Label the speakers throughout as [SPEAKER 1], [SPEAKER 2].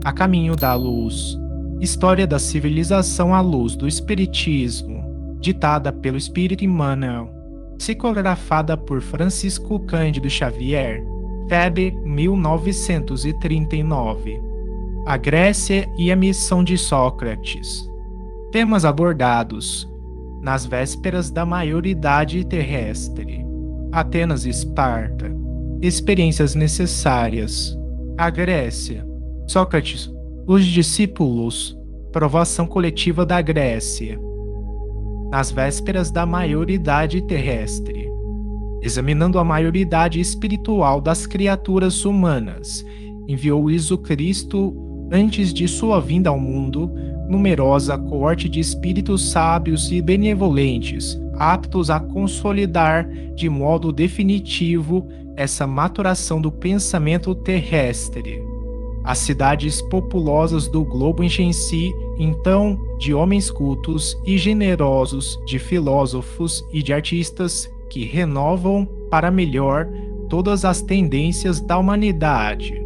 [SPEAKER 1] A Caminho da Luz. História da civilização à luz do Espiritismo, ditada pelo Espírito Emmanuel, psicografada por Francisco Cândido Xavier, FEB 1939. A Grécia e a missão de Sócrates. Temas abordados: nas vésperas da maioridade terrestre. Atenas e Esparta. Experiências necessárias. A Grécia. Sócrates, os discípulos. Provação coletiva da Grécia. Nas vésperas da maioridade terrestre. Examinando a maioridade espiritual das criaturas humanas, enviou Jesus Cristo, antes de sua vinda ao mundo, numerosa coorte de espíritos sábios e benevolentes, aptos a consolidar de modo definitivo essa maturação do pensamento terrestre. As cidades populosas do globo enchem-se, então, de homens cultos e generosos, de filósofos e de artistas que renovam para melhor todas as tendências da humanidade.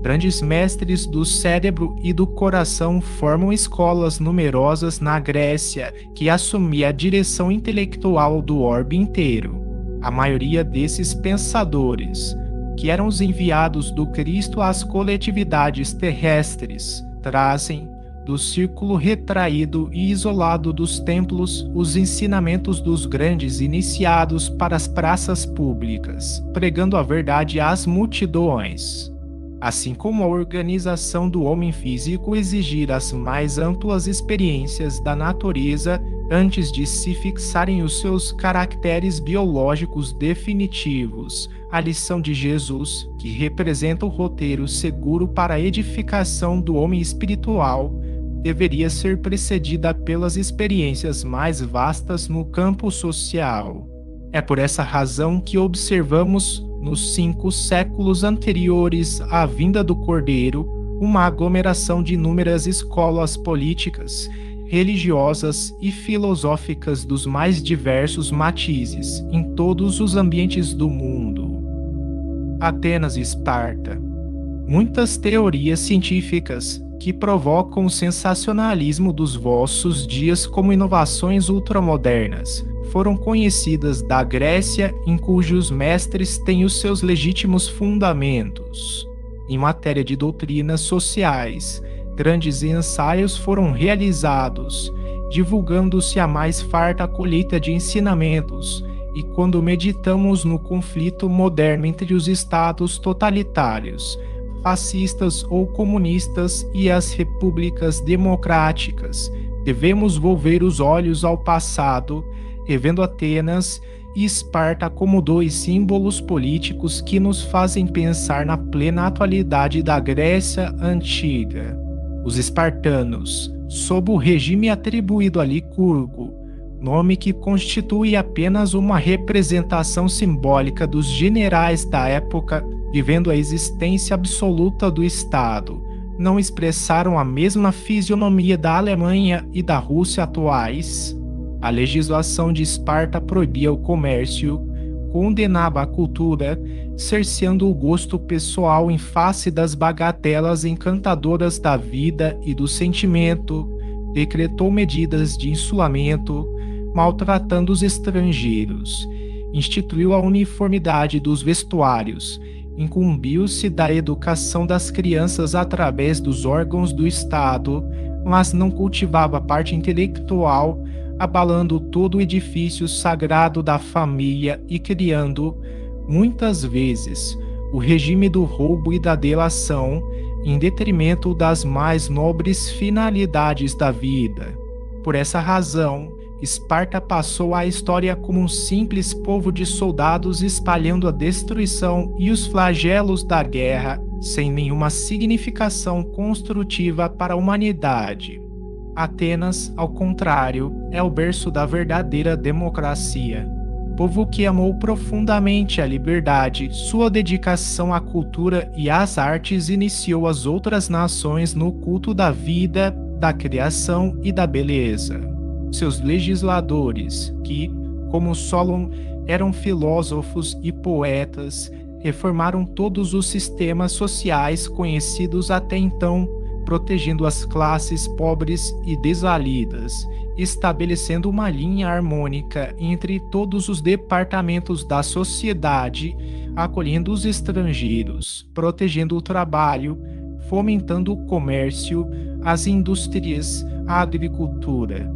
[SPEAKER 1] Grandes mestres do cérebro e do coração formam escolas numerosas na Grécia que assumia a direção intelectual do orbe inteiro. A maioria desses pensadores, que eram os enviados do Cristo às coletividades terrestres, trazem, do círculo retraído e isolado dos templos, os ensinamentos dos grandes iniciados para as praças públicas, pregando a verdade às multidões. Assim como a organização do homem físico exigir as mais amplas experiências da natureza antes de se fixarem os seus caracteres biológicos definitivos, a lição de Jesus, que representa o roteiro seguro para a edificação do homem espiritual, deveria ser precedida pelas experiências mais vastas no campo social. É por essa razão que observamos, nos 5 séculos anteriores à vinda do Cordeiro, uma aglomeração de inúmeras escolas políticas, religiosas e filosóficas dos mais diversos matizes em todos os ambientes do mundo. Atenas e Esparta. Muitas teorias científicas que provocam o sensacionalismo dos vossos dias como inovações ultramodernas foram conhecidas da Grécia, em cujos mestres têm os seus legítimos fundamentos. Em matéria de doutrinas sociais, grandes ensaios foram realizados, divulgando-se a mais farta colheita de ensinamentos, e quando meditamos no conflito moderno entre os estados totalitários, fascistas ou comunistas e as repúblicas democráticas, devemos volver os olhos ao passado, revendo Atenas e Esparta como 2 símbolos políticos que nos fazem pensar na plena atualidade da Grécia antiga. Os espartanos, sob o regime atribuído a Licurgo, nome que constitui apenas uma representação simbólica dos generais da época vivendo a existência absoluta do Estado, não expressaram a mesma fisionomia da Alemanha e da Rússia atuais. A legislação de Esparta proibia o comércio, condenava a cultura, cerceando o gosto pessoal em face das bagatelas encantadoras da vida e do sentimento, decretou medidas de insulamento, maltratando os estrangeiros, instituiu a uniformidade dos vestuários, incumbiu-se da educação das crianças através dos órgãos do Estado, mas não cultivava a parte intelectual, abalando todo o edifício sagrado da família e criando, muitas vezes, o regime do roubo e da delação, em detrimento das mais nobres finalidades da vida. Por essa razão, Esparta passou à história como um simples povo de soldados espalhando a destruição e os flagelos da guerra, sem nenhuma significação construtiva para a humanidade. Atenas, ao contrário, é o berço da verdadeira democracia. Povo que amou profundamente a liberdade, sua dedicação à cultura e às artes iniciou as outras nações no culto da vida, da criação e da beleza. Seus legisladores, que, como Solon, eram filósofos e poetas, reformaram todos os sistemas sociais conhecidos até então, protegendo as classes pobres e desvalidas, estabelecendo uma linha harmônica entre todos os departamentos da sociedade, acolhendo os estrangeiros, protegendo o trabalho, fomentando o comércio, as indústrias, a agricultura.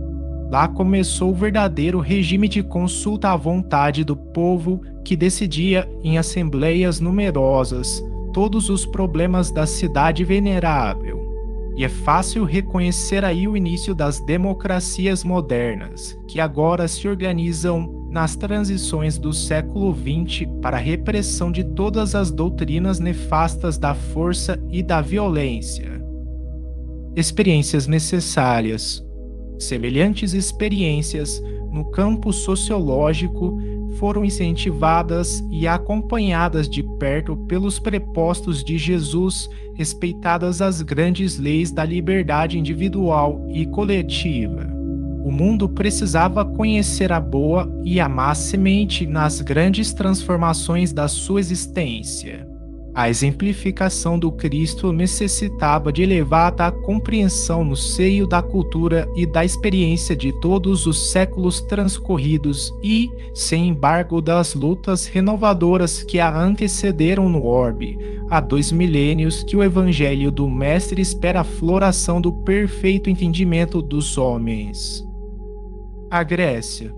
[SPEAKER 1] Lá começou o verdadeiro regime de consulta à vontade do povo que decidia em assembleias numerosas todos os problemas da cidade venerável. E é fácil reconhecer aí o início das democracias modernas, que agora se organizam nas transições do século XX para a repressão de todas as doutrinas nefastas da força e da violência. Experiências necessárias. Semelhantes experiências no campo sociológico foram incentivadas e acompanhadas de perto pelos prepostos de Jesus, respeitadas as grandes leis da liberdade individual e coletiva. O mundo precisava conhecer a boa e a má semente nas grandes transformações da sua existência. A exemplificação do Cristo necessitava de elevada compreensão no seio da cultura e da experiência de todos os séculos transcorridos e, sem embargo das lutas renovadoras que a antecederam no orbe, há 2 milênios que o Evangelho do Mestre espera a floração do perfeito entendimento dos homens. A Grécia.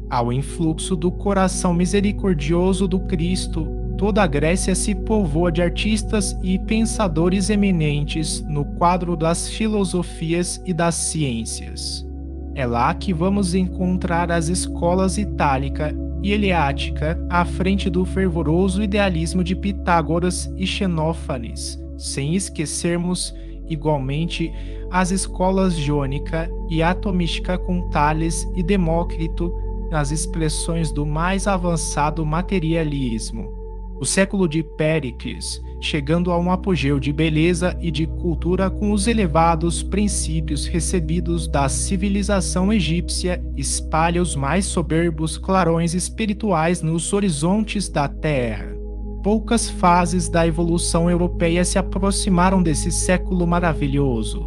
[SPEAKER 1] Ao influxo do coração misericordioso do Cristo, toda a Grécia se povoa de artistas e pensadores eminentes no quadro das filosofias e das ciências. É lá que vamos encontrar as escolas itálica e eleática à frente do fervoroso idealismo de Pitágoras e Xenófanes, sem esquecermos, igualmente, as escolas jônica e atomística com Tales e Demócrito nas expressões do mais avançado materialismo. O século de Péricles, chegando a um apogeu de beleza e de cultura com os elevados princípios recebidos da civilização egípcia, espalha os mais soberbos clarões espirituais nos horizontes da Terra. Poucas fases da evolução europeia se aproximaram desse século maravilhoso.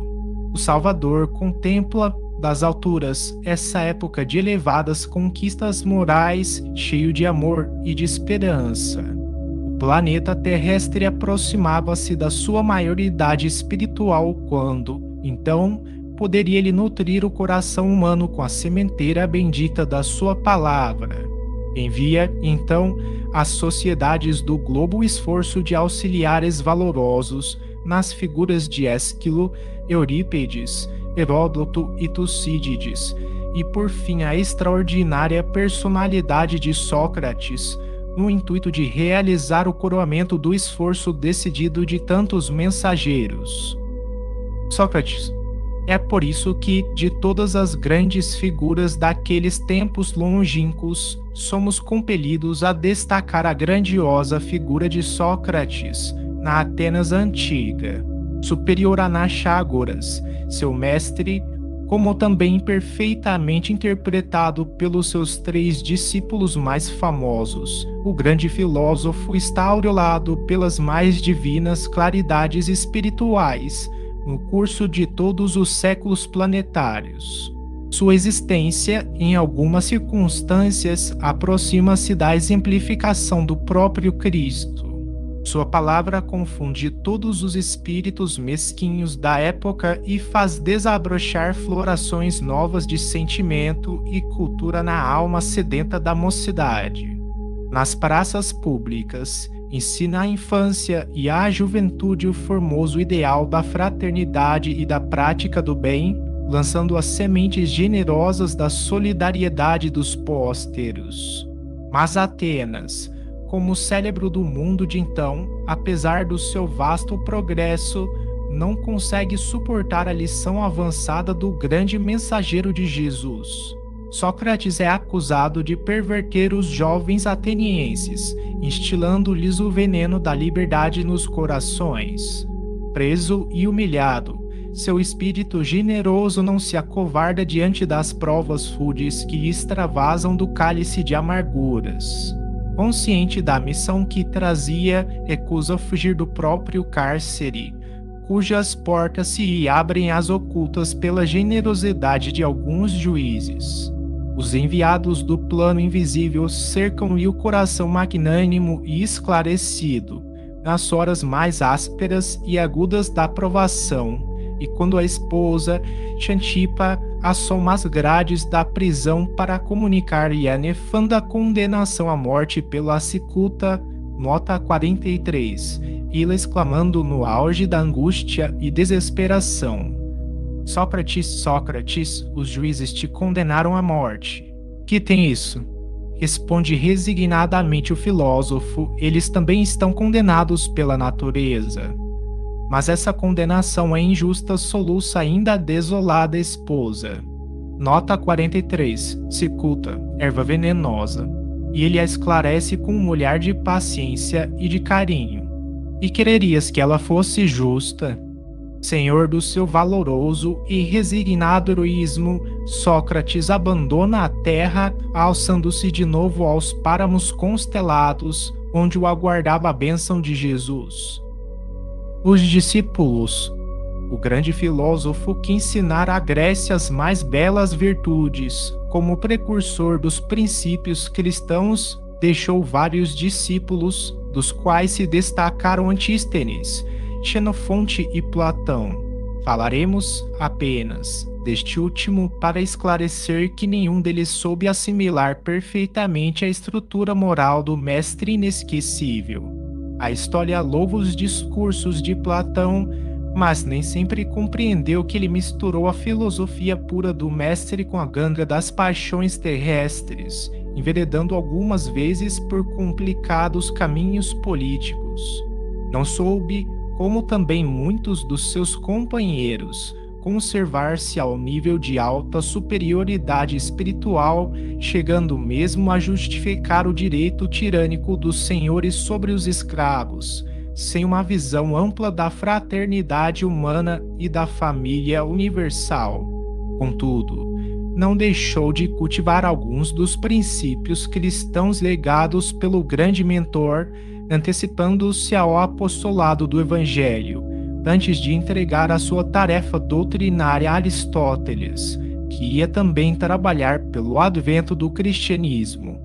[SPEAKER 1] O Salvador contempla das alturas essa época de elevadas conquistas morais, cheio de amor e de esperança. O planeta terrestre aproximava-se da sua maioridade espiritual quando, então, poderia ele nutrir o coração humano com a sementeira bendita da sua palavra. Envia, então, às sociedades do globo o esforço de auxiliares valorosos nas figuras de Ésquilo, Eurípides, Heródoto e Tucídides, e por fim a extraordinária personalidade de Sócrates, no intuito de realizar o coroamento do esforço decidido de tantos mensageiros. Sócrates. É por isso que, de todas as grandes figuras daqueles tempos longínquos, somos compelidos a destacar a grandiosa figura de Sócrates, na Atenas antiga, superior a Anaxágoras, seu mestre, como também perfeitamente interpretado pelos seus 3 discípulos mais famosos. O grande filósofo está aureolado pelas mais divinas claridades espirituais, no curso de todos os séculos planetários. Sua existência, em algumas circunstâncias, aproxima-se da exemplificação do próprio Cristo. Sua palavra confunde todos os espíritos mesquinhos da época e faz desabrochar florações novas de sentimento e cultura na alma sedenta da mocidade. Nas praças públicas, ensina à infância e à juventude o formoso ideal da fraternidade e da prática do bem, lançando as sementes generosas da solidariedade dos pósteros. Mas Atenas, como cérebro do mundo de então, apesar do seu vasto progresso, não consegue suportar a lição avançada do grande mensageiro de Jesus. Sócrates é acusado de perverter os jovens atenienses, instilando-lhes o veneno da liberdade nos corações. Preso e humilhado, seu espírito generoso não se acovarda diante das provas rudes que extravasam do cálice de amarguras. Consciente da missão que trazia, recusa fugir do próprio cárcere, cujas portas se abrem às ocultas pela generosidade de alguns juízes. Os enviados do plano invisível cercam-lhe o coração magnânimo e esclarecido, nas horas mais ásperas e agudas da provação, e quando a esposa, Xantipa, assoma as grades da prisão para comunicar-lhe a nefanda condenação à morte pela cicuta, nota 43, ila exclamando no auge da angústia e desesperação: Sócrates, Sócrates, os juízes te condenaram à morte. Que tem isso? Responde resignadamente o filósofo, eles também estão condenados pela natureza. Mas essa condenação é injusta, soluça ainda a desolada esposa. Nota 43, cicuta, erva venenosa. E ele a esclarece com um olhar de paciência e de carinho. E quererias que ela fosse justa? Senhor do seu valoroso e resignado heroísmo, Sócrates abandona a terra, alçando-se de novo aos páramos constelados, onde o aguardava a bênção de Jesus. Os discípulos. O grande filósofo que ensinara à Grécia as mais belas virtudes, como precursor dos princípios cristãos, deixou vários discípulos, dos quais se destacaram Antístenes, Xenofonte e Platão. Falaremos apenas deste último para esclarecer que nenhum deles soube assimilar perfeitamente a estrutura moral do mestre inesquecível. A história louva os discursos de Platão, mas nem sempre compreendeu que ele misturou a filosofia pura do mestre com a ganga das paixões terrestres, enveredando algumas vezes por complicados caminhos políticos. Não soube, como também muitos dos seus companheiros, conservar-se ao nível de alta superioridade espiritual, chegando mesmo a justificar o direito tirânico dos senhores sobre os escravos, sem uma visão ampla da fraternidade humana e da família universal. Contudo, não deixou de cultivar alguns dos princípios cristãos legados pelo grande mentor, antecipando-se ao apostolado do Evangelho, antes de entregar a sua tarefa doutrinária a Aristóteles, que ia também trabalhar pelo advento do cristianismo.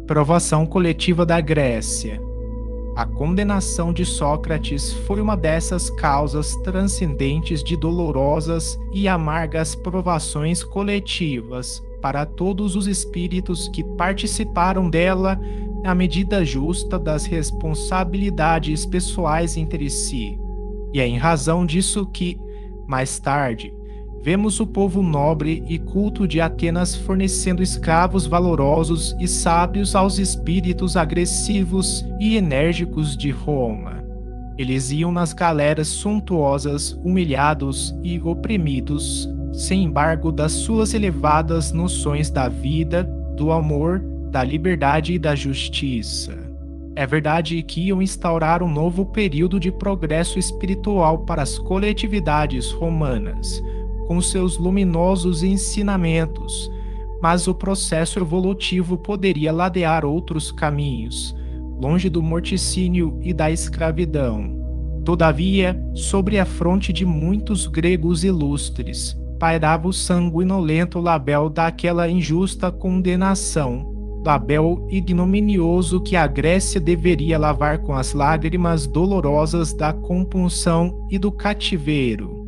[SPEAKER 1] Provação coletiva da Grécia. A condenação de Sócrates foi uma dessas causas transcendentes de dolorosas e amargas provações coletivas para todos os espíritos que participaram dela, à medida justa das responsabilidades pessoais entre si. E é em razão disso que, mais tarde, vemos o povo nobre e culto de Atenas fornecendo escravos valorosos e sábios aos espíritos agressivos e enérgicos de Roma. Eles iam nas galeras suntuosas, humilhados e oprimidos, sem embargo das suas elevadas noções da vida, do amor, da liberdade e da justiça. É verdade que iam instaurar um novo período de progresso espiritual para as coletividades romanas, com seus luminosos ensinamentos, mas o processo evolutivo poderia ladear outros caminhos, longe do morticínio e da escravidão. Todavia, sobre a fronte de muitos gregos ilustres, pairava o sanguinolento labéu daquela injusta condenação, labéu ignominioso que a Grécia deveria lavar com as lágrimas dolorosas da compunção e do cativeiro.